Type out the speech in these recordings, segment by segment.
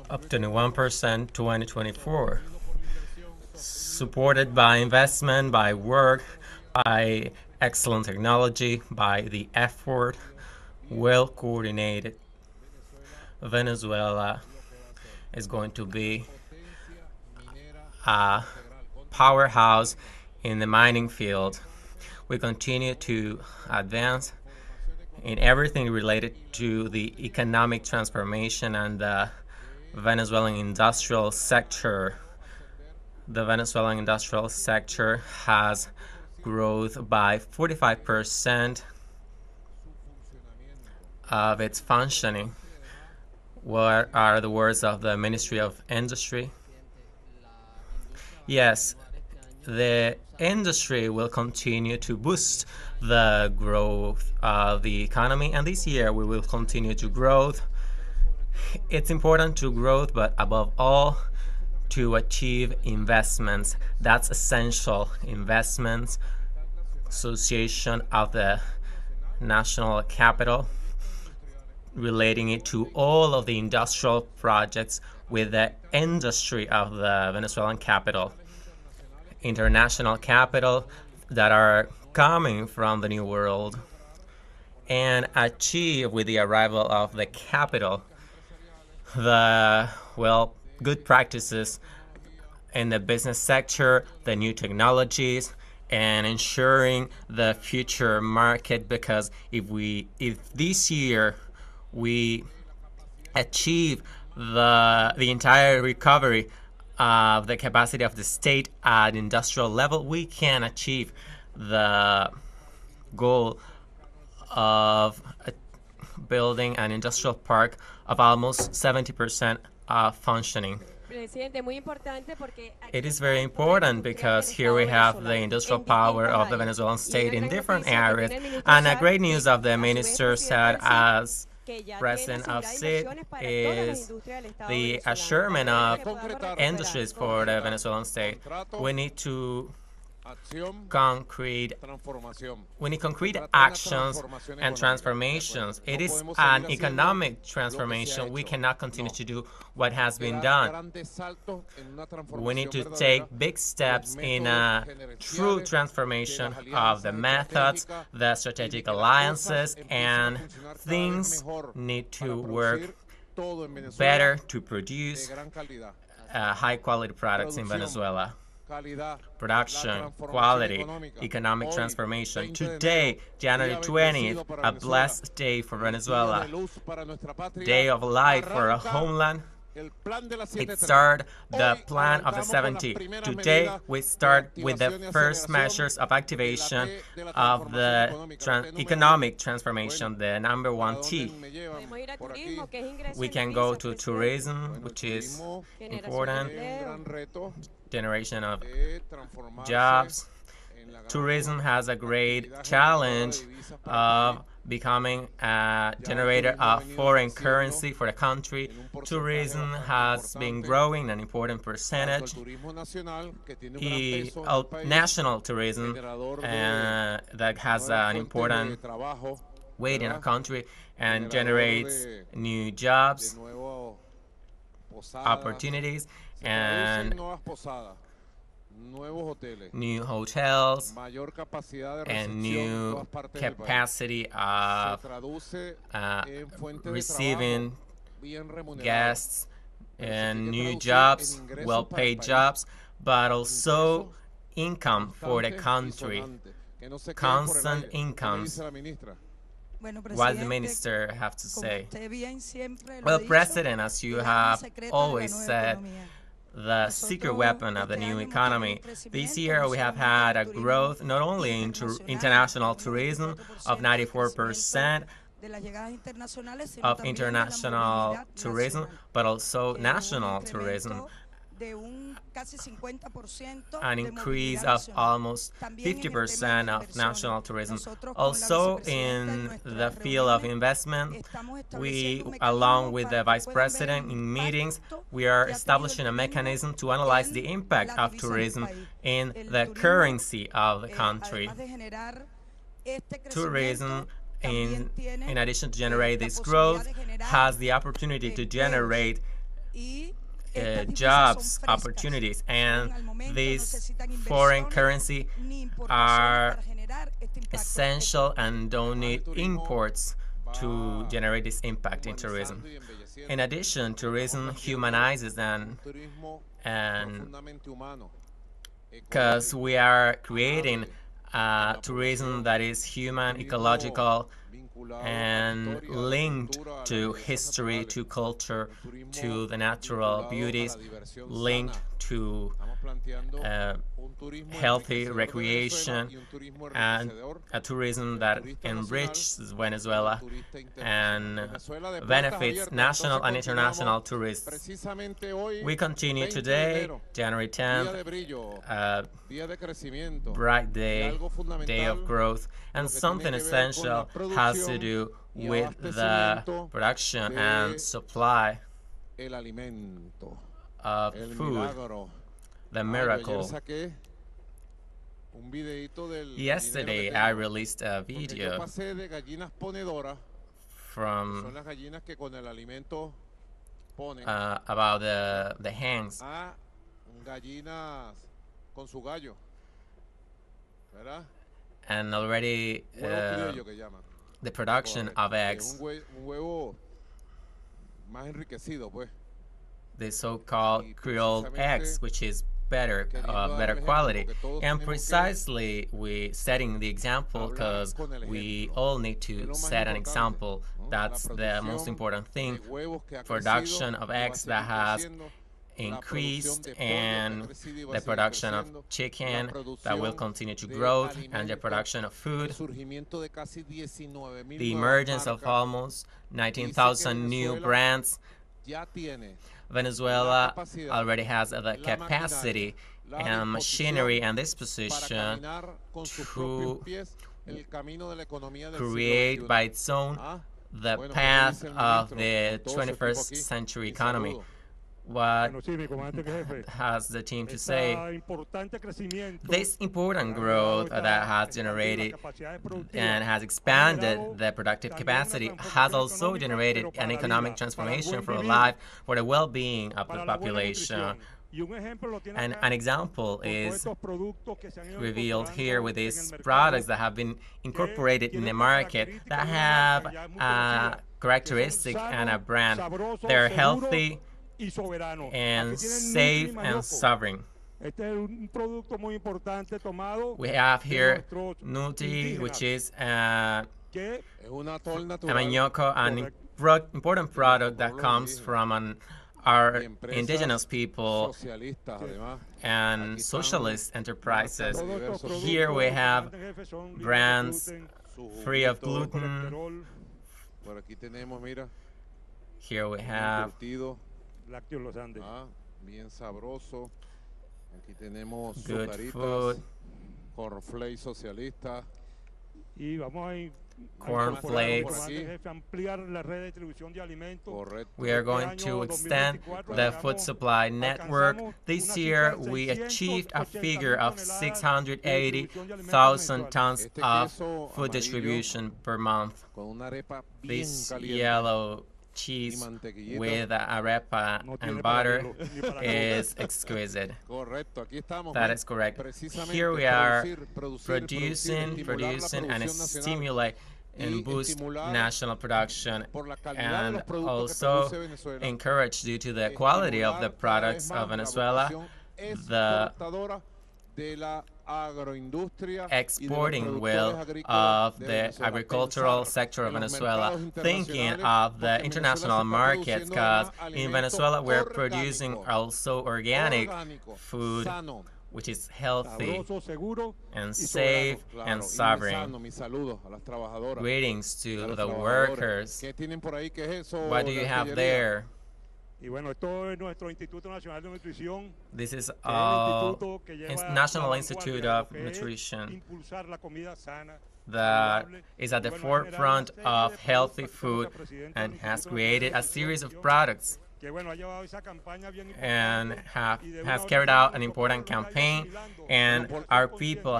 up 21% 2024, supported by investment, by work, by excellent technology, by the effort, well coordinated. Venezuela is going to be a powerhouse in the mining field. We continue to advance in everything related to the economic transformation and the Venezuelan industrial sector. The Venezuelan industrial sector has growth by 45% of its functioning. What are the words of the Ministry of Industry? Yes, the industry will continue to boost the growth of the economy, and this year we will continue to grow. It's important to grow, but above all, to achieve investments. That's essential. Investments, association of the national capital, relating it to all of the industrial projects with the industry of the Venezuelan capital, international capital that are coming from the New World, and achieve with the arrival of the capital the, good practices in the business sector, the new technologies, and ensuring the future market. Because if this year we achieve the entire recovery of the capacity of the state at industrial level, we can achieve the goal of building an industrial park of almost 70% functioning. It is very important because here we have the industrial power of the Venezuelan state in different areas. And a great news of the minister said as president of SID is the assurance of industries for the Venezuelan state. We need concrete actions and transformations. It is an economic transformation. We cannot continue to do what has been done. We need to take big steps in a true transformation of the methods, the strategic alliances, and things need to work better to produce high-quality products in Venezuela. Production, quality, economic transformation. Today, January 20th, a blessed day for Venezuela, day of light for a homeland. It started the plan of the 70. Today, we start with the first measures of activation of the economic transformation, the number 1T. We can go to tourism, which is important, generation of jobs. Tourism has a great challenge of becoming a generator of foreign currency for the country. Tourism has been growing an important percentage. National tourism that has an important weight in our country and generates new jobs, opportunities, and new hotels and new capacity of receiving guests and new jobs, well-paid jobs, but also income for the country, constant incomes. What does the minister have to say? Well, President, as you have always said, the secret weapon of the new economy. This year we have had a growth not only in international tourism of 94% of international tourism, but also national tourism, an increase of almost 50% of national tourism. Also in the field of investment, we, along with the Vice President in meetings, we are establishing a mechanism to analyze the impact of tourism in the currency of the country. Tourism in, in addition to generate this growth, has the opportunity to generate jobs opportunities, and these foreign currency are essential and don't need imports to generate this impact in tourism. In addition, tourism humanizes and because we are creating tourism that is human, ecological, and linked to history, to culture, to the natural beauties, linked to healthy recreation, and a tourism that enriches Venezuela and benefits national and international tourists. We continue today, January 10th, bright day of growth, and something essential has to do with the production and supply of food, the miracle. Yesterday, I released a video from about the hens and already the production of eggs, the so-called Creole eggs, which is better quality. And precisely we setting the example because we all need to set an example. That's the most important thing. Production of eggs that has increased, and the production of chicken that will continue to grow, and the production of food. The emergence of almost 19,000 new brands. Venezuela already has the capacity and machinery and disposition to create by its own the path of the 21st century economy. What has the team to say? This important growth that has generated and has expanded the productive capacity has also generated an economic transformation for life, for the well-being of the population. And an example is revealed here with these products that have been incorporated in the market that have a characteristic and a brand. They're healthy and safe and sovereign. We have here Nuti, which is a manioco, an important product that comes from our indigenous people and socialist enterprises. Here we have brands free of gluten. Here we have good food, cornflakes. We are going to extend the food supply network. This year, we achieved a figure of 680,000 tons of food distribution per month. This yellow cheese with arepa and butter is exquisite. That is correct. Here we are producing and stimulate and boost national production, and also encourage, due to the quality of the products of Venezuela, the exporting will of the agricultural sector of Venezuela, thinking of the international markets, because in Venezuela we're producing also organic food, which is healthy and safe and sovereign. Greetings to the workers. What do you have there? This is National Institute of Nutrition that is at the forefront of healthy food and has created a series of products and has carried out an important campaign, and our people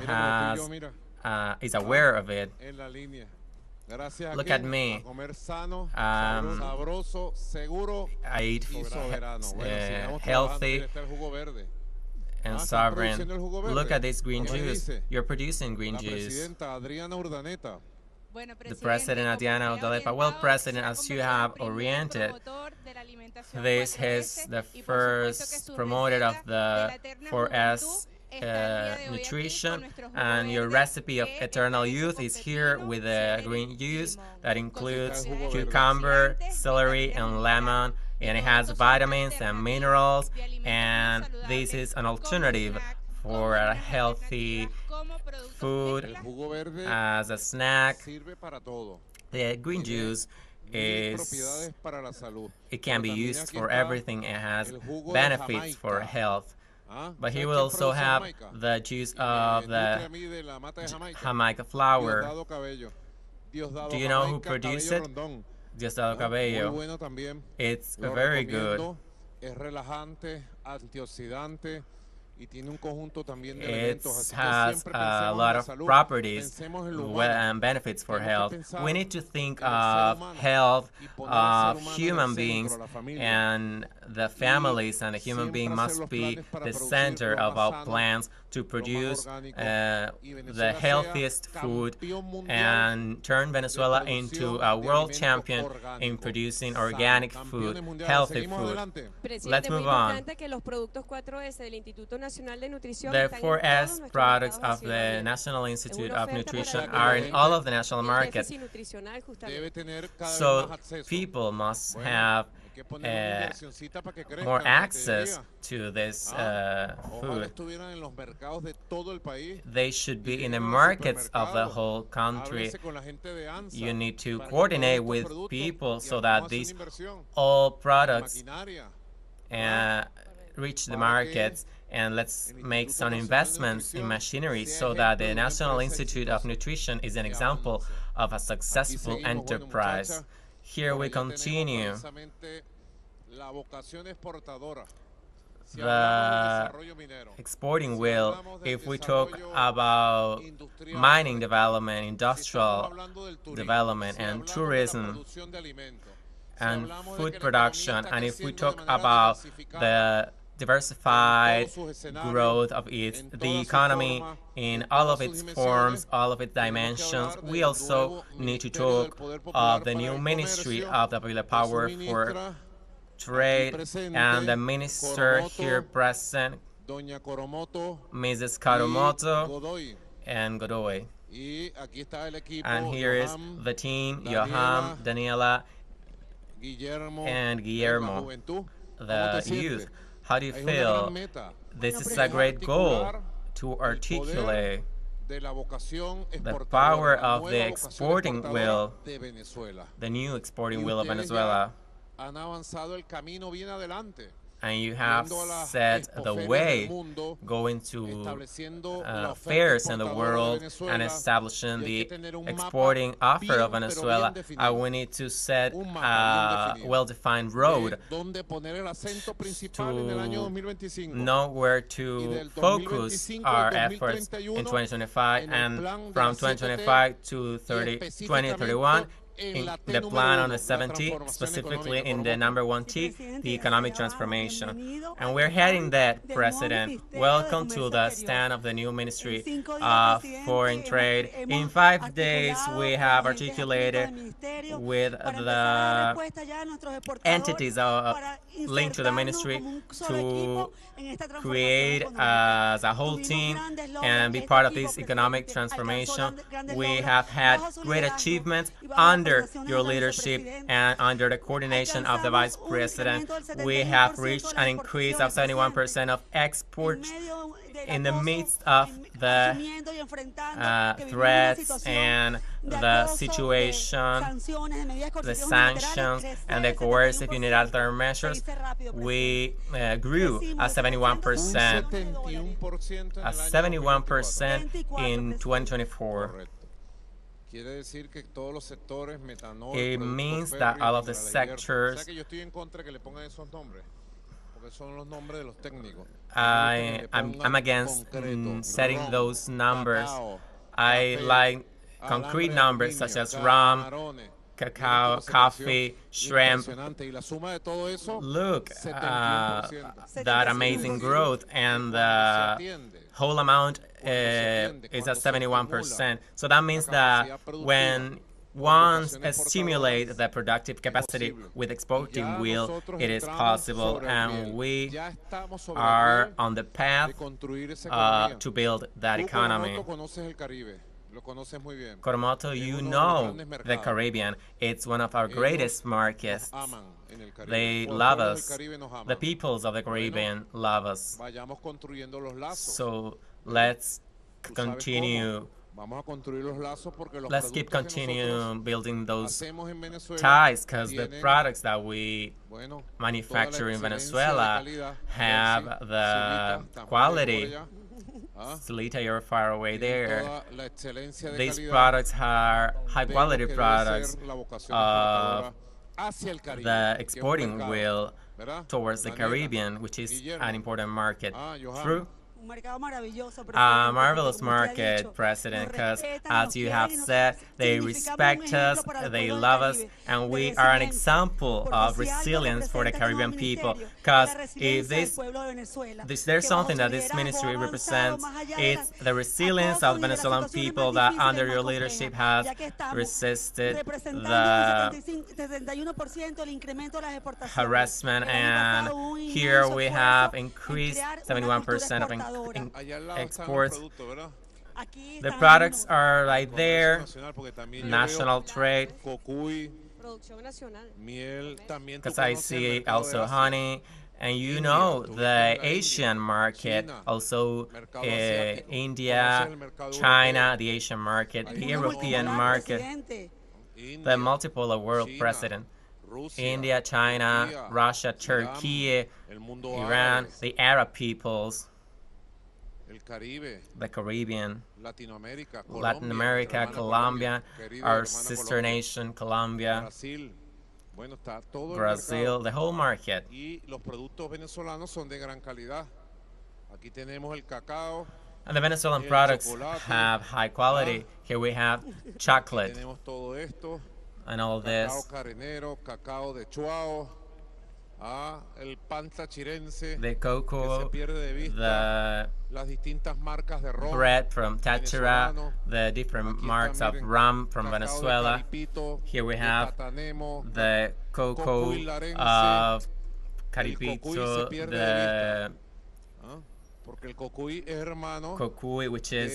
is aware of it. Look at me. I eat healthy and sovereign. Look at this green juice. You're producing green juice. The President Adriana Udalepa. Well, President, as you have oriented, this is the first promoter of the 4S nutrition, and your recipe of eternal youth is here with the green juice that includes cucumber, celery, and lemon, and it has vitamins and minerals, and this is an alternative for a healthy food as a snack. The green juice it can be used for everything. It has benefits for health. But here we also have the juice of the Jamaica flower. Do you know who produced it? Diosdado Cabello. It's very good. It has a lot of properties and benefits for health. We need to think of health of human beings, and the families and the human being must be the center of our plans to produce the healthiest food and turn Venezuela into a world champion in producing organic food, healthy food. Let's move on. The 4S products of the National Institute of Nutrition are in all of the national markets. So people must have more access to this food. They should be in the markets of the whole country. You need to coordinate with people so that these all products reach the markets, and let's make some investments in machinery so that the National Institute of Nutrition is an example of a successful enterprise. Here we continue. The exporting wheel, if we talk about mining development, industrial development, and tourism, and food production, and if we talk about the diversified growth of the economy in all of its forms, all of its dimensions, we also need to talk of the new Ministry of the Popular Power for Trade, and the minister here present, Mrs. Karumoto and Godoy. And here is the team, Johan, Daniela, and Guillermo, the youth. How do you feel? This is a great goal to articulate the power of the exporting wheel, the new exporting wheel of Venezuela. And you have set the way going to fairs in the world and establishing the exporting offer of Venezuela. We need to set a well-defined road to know where to focus our efforts in 2025, and from 2025 to 2031. In the plan on the 70th, specifically in the number 1T, the economic transformation. And we're heading that, President. Welcome to the stand of the new Ministry of Foreign Trade. In 5 days, we have articulated with the entities linked to the ministry to create as a whole team and be part of this economic transformation. We have had great achievements under your leadership and under the coordination of the Vice President. We have reached an increase of 71% of exports in the midst of the threats and the situation, the sanctions, and the coercive unilateral measures. We grew at 71%, in 2024. It means that all of the sectors, I'm against setting those numbers. I like concrete numbers such as rum, cacao, coffee, shrimp. Look, that amazing growth, and the whole amount is at 71%. So that means that when once stimulate the productive capacity with exporting wheel, it is possible, and we are on the path to build that economy. Coromoto, you know the Caribbean. It's one of our greatest markets. They love us. The peoples of the Caribbean love us. So let's continue. Let's keep continuing building those ties, because the products that we manufacture in Venezuela have the quality. Celita, you're far away there. These products are high-quality products of the exporting wheel towards the Caribbean, which is an important market. True? A marvelous market, President, because as you have said, they respect us, they love us, and we are an example of resilience for the Caribbean people. Because if there's something that this ministry represents, it's the resilience of the Venezuelan people that under your leadership has resisted the harassment, and here we have increased 71% of exports. The products are right there, national trade, because I see also honey, and you know the Asian market, also India, China, the Asian market, the European market, the multipolar world, President. India, China, Russia, Turkey, Iran, the Arab peoples, the Caribbean, Latin America, Colombia, our sister nation, Colombia, Brazil, the whole market. And the Venezuelan products have high quality. Here we have chocolate and all this. The cocoa, the bread from Táchira, the different marks of rum from Venezuela. Here we have the cocoa of Caripito, the cocuy, which is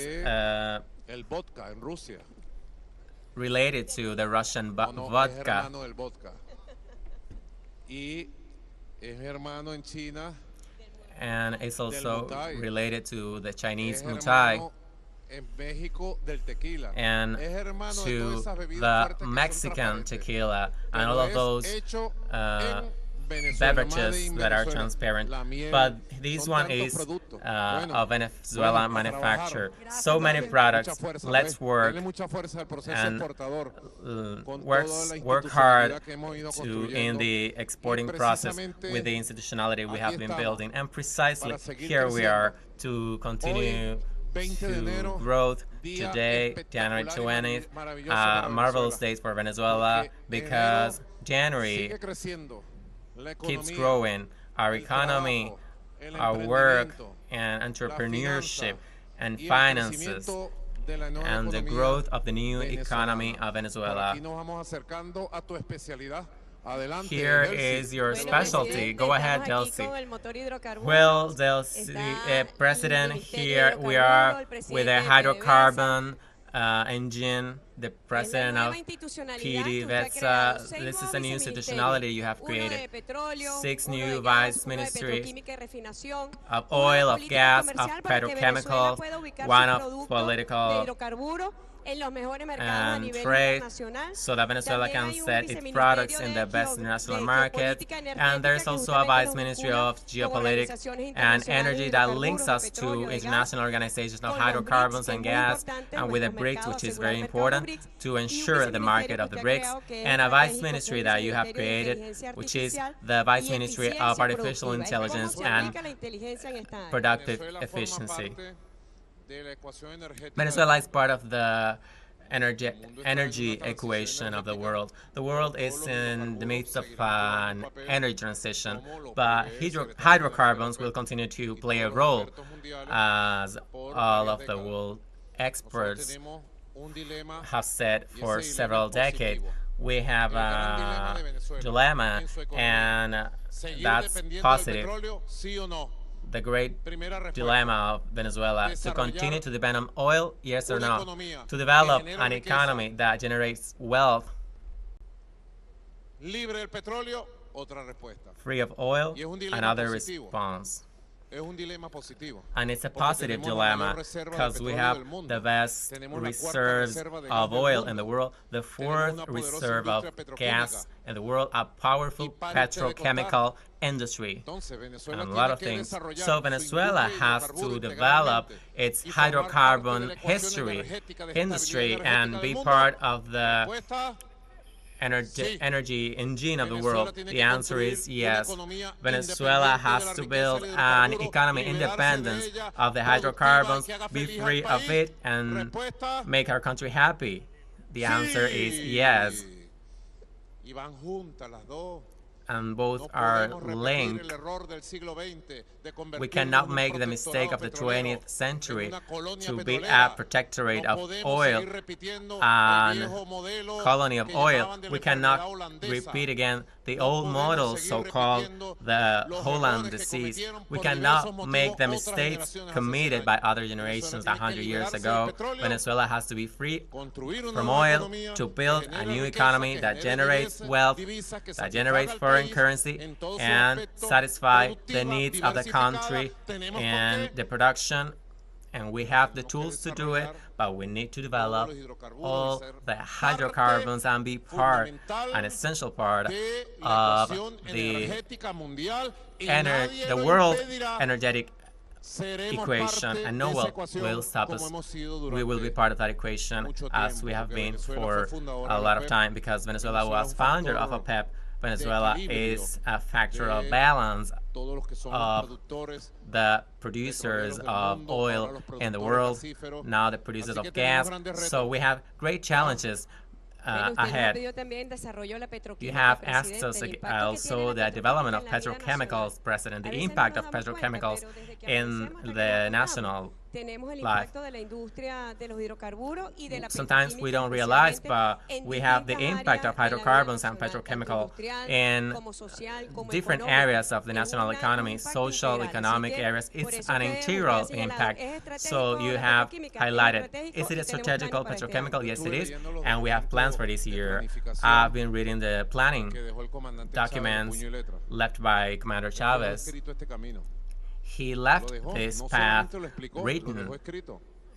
related to the Russian vodka. And it's also related to the Chinese mutai and to the Mexican tequila and all of those beverages that are transparent. But this one is of Venezuela manufacture. So many products. Let's work and work hard in the exporting process with the institutionality we have been building. And precisely here we are to continue to growth today, January 20th, marvelous days for Venezuela, because January keeps growing. Our economy, our work, and entrepreneurship, and finances, and the growth of the new economy of Venezuela. Here is your specialty. Go ahead, Delcy. Well, Delcy, President, here we are with a hydrocarbon engine, the president of PDVSA. This is a new institutionality you have created. 6 new vice ministries of oil, of gas, of petrochemical, 1 of political and trade, so that Venezuela can set its products in the best international market. And there's also a Vice Ministry of Geopolitics and Energy that links us to international organizations of hydrocarbons and gas, and with the BRICS, which is very important to ensure the market of the BRICS, and a Vice Ministry that you have created, which is the Vice Ministry of Artificial Intelligence and Productive Efficiency. Venezuela is part of the energy equation of the world. The world is in the midst of an energy transition, but hydrocarbons will continue to play a role, as all of the world experts have said for several decades. We have a dilemma, and that's positive. The great dilemma of Venezuela: to continue to depend on oil, yes or no? To develop an economy that generates wealth free of oil, another response. And it's a positive dilemma because we have the vast reserves of oil in the world, the fourth reserve of gas in the world, a powerful petrochemical industry, and a lot of things. So Venezuela has to develop its hydrocarbon industry and be part of the energy engine of the world? The answer is yes. Venezuela has to build an economy independence of the hydrocarbons, be free of it, and make our country happy. The answer is yes. And both are linked. We cannot make the mistake of the 20th century to be a protectorate of oil, a colony of oil. We cannot repeat again the old model, so-called the Holland disease. We cannot make the mistakes committed by other generations 100 years ago. Venezuela has to be free from oil to build a new economy that generates wealth, that generates foreign currency, and satisfy the needs of the country and the production. And we have the tools to do it, but we need to develop all the hydrocarbons and be an essential part of the world energetic equation, and no one will stop us. We will be part of that equation, as we have been for a lot of time, because Venezuela was founder of OPEP. Venezuela is a factor of balance of the producers of oil in the world, now the producers of gas. So we have great challenges ahead. You have asked us also the development of petrochemicals, President, the impact of petrochemicals in the national life. Sometimes we don't realize, but we have the impact of hydrocarbons and petrochemical in different areas of the national economy, social, economic areas. It's an integral impact. So you have highlighted, is it a strategical petrochemical? Yes, it is. And we have plans for this year. I've been reading the planning documents left by Commander Chavez. He left this path written.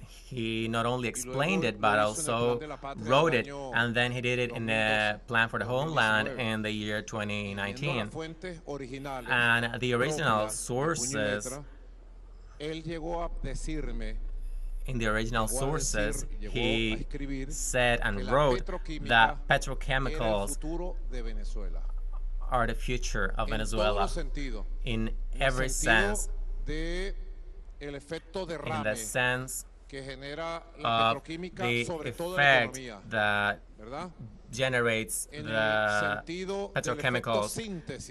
He not only explained it, but also wrote it, and then he did it in the plan for the homeland in the year 2019. And the original sources, he said and wrote that petrochemicals are the future of Venezuela in every sense, in the sense of the effect that generates the petrochemicals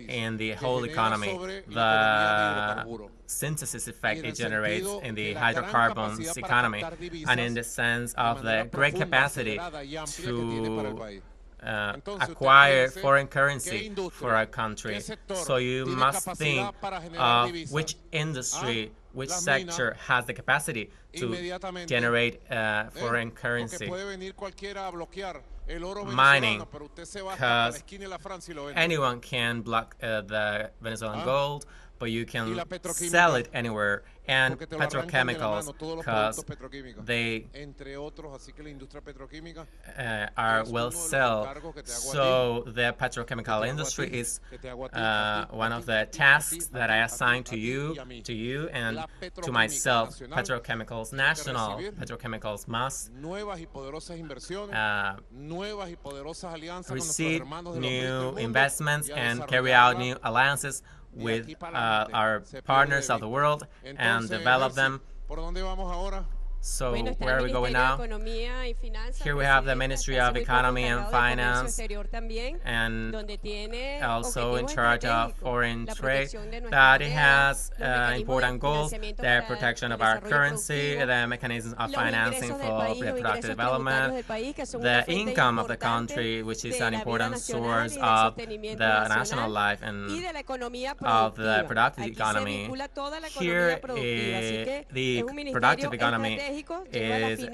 in the whole economy, the synthesis effect it generates in the hydrocarbons economy, and in the sense of the great capacity to acquire foreign currency for our country. So you must think of which industry, which sector has the capacity to generate foreign currency. Mining, because anyone can block the Venezuelan gold, but you can sell it anywhere. And petrochemicals, because they are well sold. So the petrochemical industry is one of the tasks that I assigned to you and to myself. Petrochemicals, national petrochemicals must receive new investments and carry out new alliances with our partners of the world and develop them. So where are we going now? Here we have the Ministry of Economy and Finance, and also in charge of foreign trade, that it has important goals: the protection of our currency, the mechanisms of financing for reproductive development, the income of the country, which is an important source of the national life and of the productive economy. Here, the productive economy is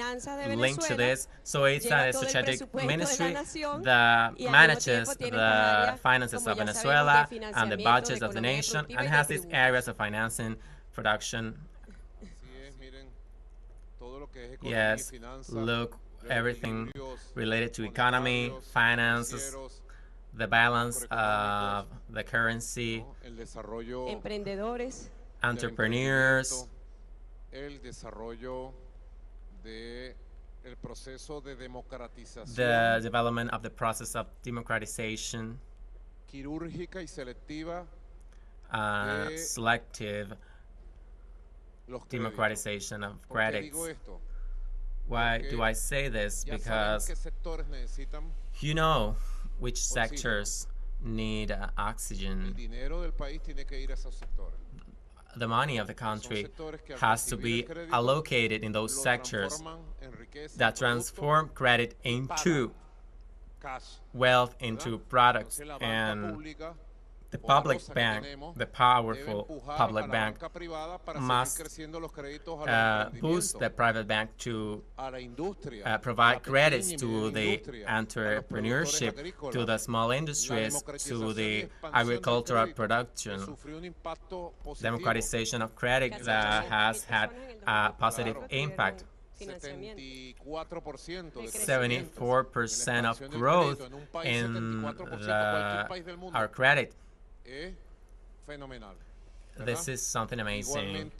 linked to this, so it's a strategic ministry that manages the finances of Venezuela and the budgets of the nation, and has these areas of financing, production. Yes, look, everything related to economy, finances, the balance of the currency, entrepreneurs, the development of the process of democratization, selective democratization of credits. Why do I say this? Because you know which sectors need oxygen. The money of the country has to be allocated in those sectors that transform credit into wealth, into products, and the public bank, the powerful public bank, must boost the private bank to provide credits to the entrepreneurship, to the small industries, to the agricultural production. Democratization of credit that has had a positive impact. 74% of growth in our credit. This is something amazing.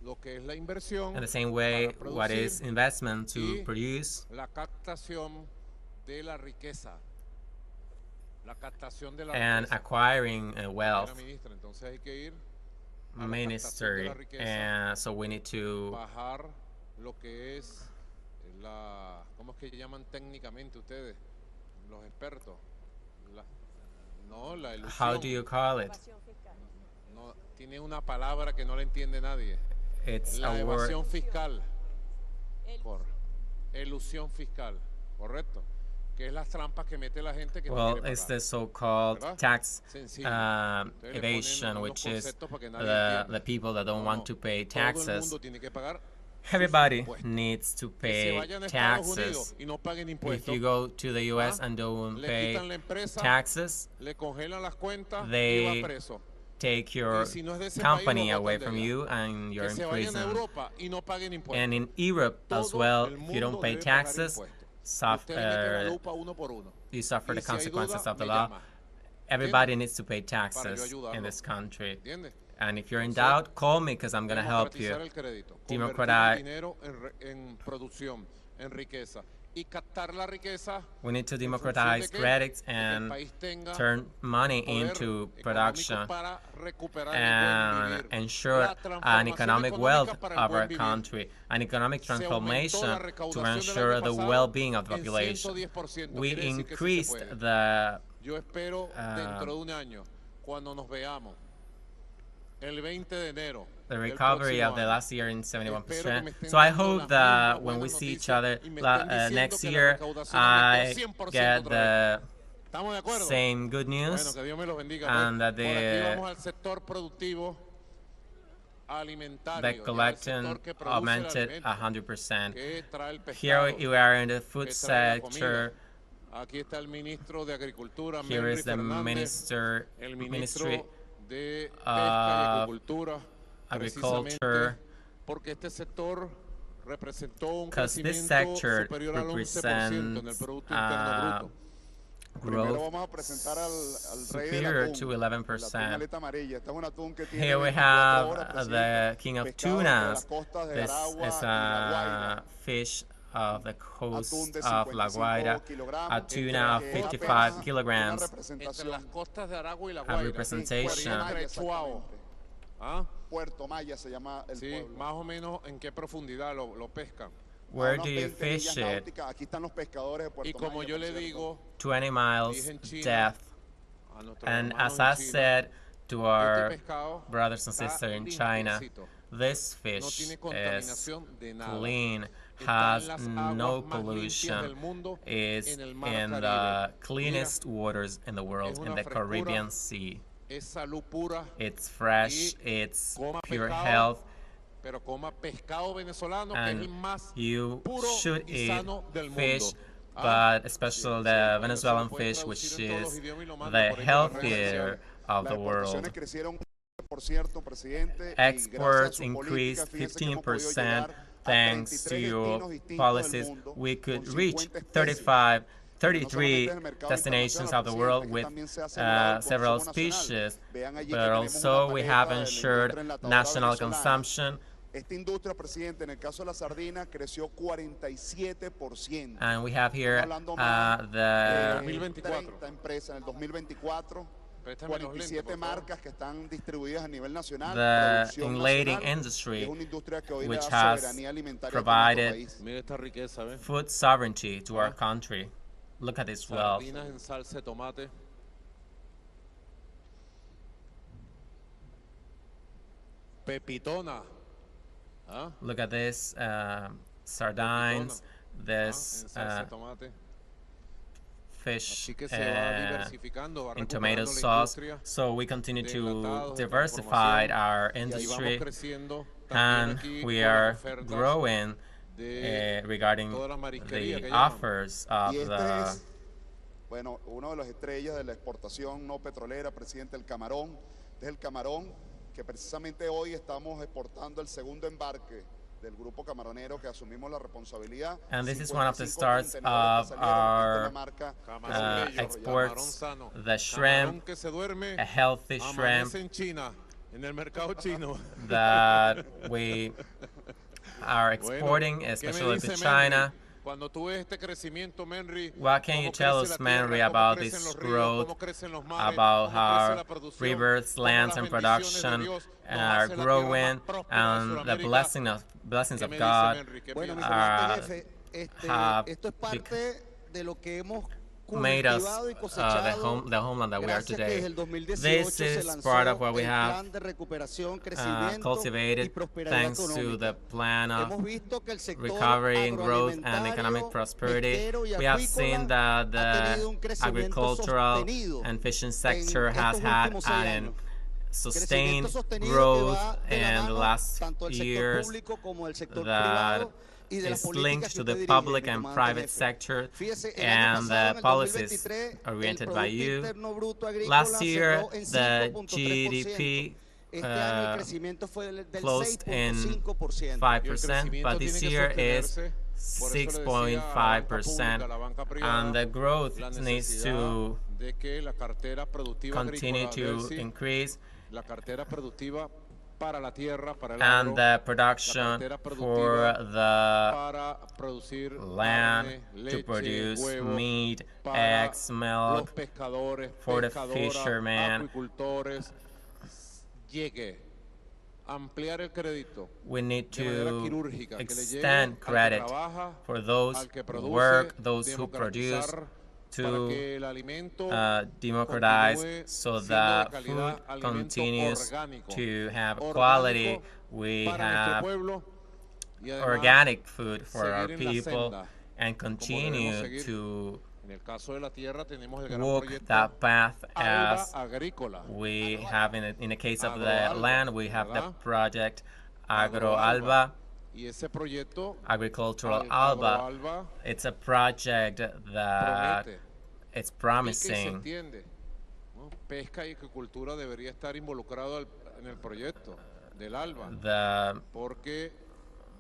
In the same way, what is investment to produce? And acquiring wealth. Ministry. And so we need to ¿cómo es que llaman técnicamente ustedes, los expertos? No, la ilusión. How do you call it? No, tiene una palabra que no la entiende nadie. It's la evasión fiscal. Elusión fiscal, correcto. Que es las trampas que mete la gente que no quiere pagar. It's the so-called tax evasion, which is the people that don't want to pay taxes. Todo el mundo tiene que pagar. Everybody needs to pay taxes. If you go to the US and don't pay taxes, they take your company away from you and you're in prison. And in Europe as well, if you don't pay taxes, you suffer the consequences of the law. Everybody needs to pay taxes in this country. And if you're in doubt, call me because I'm going to help you. Democratize. We need to democratize credits and turn money into production and ensure an economic wealth of our country, an economic transformation to ensure the well-being of the population. We increased the recovery of the last year in 71%. So I hope that when we see each other next year, I get the same good news and that the collection augmented 100%. Here we are in the food sector. Here is the Ministry agriculture, because this sector represents growth superior to 11%. Here we have the king of tunas. This is a fish of the coast of La Guaira, a tuna of 55 kilograms, a representation Puerto Maya se llama el Sí, pueblo. más o menos en qué profundidad lo pescan. Where Unas do you 20 millas fish it? náuticas. Aquí están los pescadores de Y Puerto como Maya, yo por le cierto. digo 20 miles dije en China depth. a nuestros And hermanos as en I China, said to este our pescado brothers and está sisters in China, limpiecito. this No fish tiene is contaminación de nada. clean, Está en has las no aguas más limpias pollution, del mundo is en el mar in Caribe. the Mira, cleanest waters in the world, in una the frescura, Caribbean Sea. es salud pura. It's fresh, Y it's coma pure pescado, health, pero coma pescado venezolano, que es el and más you puro should y eat sano del fish, mundo. but especially the Bueno, Venezuelan se lo pueden fish, which traducir en todos los is idiomas y lo mandan the por ahí por las redes healthier sociales. of Las the world. exportaciones crecieron 1%, presidente, y gracias a Exports su increased política, fíjense que hemos podido 15% llegar a thanks to 33 your destinos distintos del policies. mundo We con could reach 50 especies. 35, Pero no solamente 33 es el mercado destinations internacional, of the presidente, world aquí with también se ha asegurado el several consumo nacional. species, Vean allí que but tenemos also una we paleta have de la ensured industria enlatadora national venezolana. consumption, Esta industria, presidente, en el caso de la sardina, creció 47%. and we have here Estamos hablando más de the 30 empresas en el 2024. Préstame los lentes, 47 por favor. marcas que están distribuidas a nivel nacional, the producción inlating nacional, y industry, es una industria que hoy le which da has soberanía alimentaria a provided nuestro país. Mira esta riqueza, ¿ves? food sovereignty to our country. Look at this wealth. Sardinas en salsa de tomate. Pepitona. ¿Ah? Look at this sardines, this En salsa de tomate. fish Así que se va diversificando, va in tomato recuperando la sauce. industria So we continue de to enlatados, de diversify transformación, our y ahí vamos industry, creciendo también and aquí we con las are ofertas growing de regarding toda la marisquería the que llaman. offers of Y este the es, bueno, uno de las estrellas de la exportación no petrolera, presidente, el camarón. Este es el camarón que precisamente hoy estamos exportando el segundo embarque del grupo camaronero que asumimos la responsabilidad. And this is one of the 55 starts contenedores que of salieron. Esta es la our marca que Camarón se bello, desarrolló. exports, sano, the shrimp, que se duerme, a healthy shrimp amanece en China, en el mercado chino. that we are Bueno, exporting, ¿qué me especially to dice China. Menry? Cuando tú ves este crecimiento, Menry, What can cómo you tell crece us, la tierra, Manry, cómo about crecen this los ríos, growth, cómo crecen los mares, about cómo crece how la producción, rivers, cómo lands, las and bendiciones de production Dios nos are hace la tierra growing, más próspera de and the Sudamérica? blessings ¿Qué of me dice, God Menry? ¿Qué Bueno, mi piensas? comandante jefe, have esto es parte de lo que hemos made us cultivado y the cosechado homeland that we are gracias que today. desde el 2018 This se is lanzó part of what we el have plan de recuperación, crecimiento y cultivated prosperidad thanks to the económica. plan of Hemos visto que el sector recovery and growth and economic agroalimentario, prosperity. pesquero y We have seen acuícola that ha the tenido un crecimiento agricultural sostenido and fishing en sector has estos had últimos 6 an años. sustained Crecimiento sostenido que growth va de la in the mano last tanto del sector years público como del sector that privado y de las is políticas linked que to usted the dirige, public mi and comandante private jefe. sector Fíjese, el año and pasado, the en el policies 2023, el oriented by Producto you. Interno Bruto Agrícola Last year, cerró en the 5.3%. GDP Este año el crecimiento fue del closed in 6.5%. 5%, but this year is Por eso le decía a la banca 6.5%, pública, a la banca and privada, the growth la needs necesidad to de que la cartera productiva continue agrícola to del CIR, increase, la cartera productiva para la tierra, para el and agro, the production cartera for productiva the para producir land carne, to leche, produce huevos, meat, para eggs, los milk, pescadores, for the pescadoras, fishermen. acuicultores, llegue a ampliar el crédito We need de manera to quirúrgica, que le llegue extend al que credit trabaja, for those al que who produce, work, those who produce, democratizar para to que el alimento democratize continúe so siendo de that calidad, food alimento continues orgánico. to have Orgánico quality. We para nuestro have pueblo y además organic food for our seguir en la people senda, and como debemos continue seguir. to En el caso de la tierra tenemos el gran walk proyecto that path Alba as Agrícola. we have in the case of the Agroalba, land, we have the ¿verdad? project Agroalba. Agroalba, Y ese proyecto Agricultural Alba. Agroalba It's a project that promete it's y que se promising. extiende, ¿no? Pesca y agricultura debería estar involucrado en el proyecto del Alba, The porque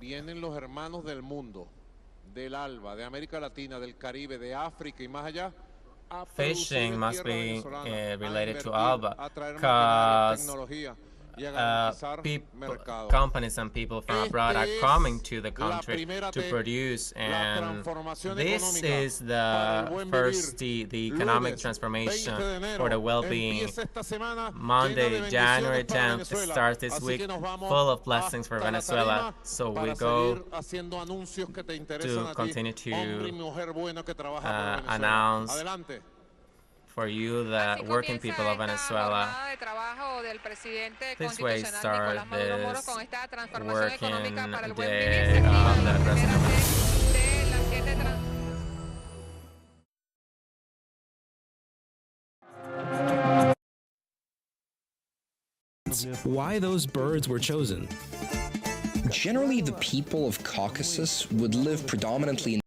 vienen los hermanos del mundo, del Alba, de América Latina, del Caribe, de África y más allá, a producir fishing en must tierra be venezolana, a related to invertir, Alba, a traer maquinaria, because tecnología. companies and people from abroad are coming to the country to produce, and this is the economic transformation for the well-being. Monday, January 10th starts this week full of blessings for Venezuela, so we go to continue to announce for you, the working people of Venezuela. This way starts this working day of the President. Why those birds were chosen? Generally, the people of Caucasus would live predominantly in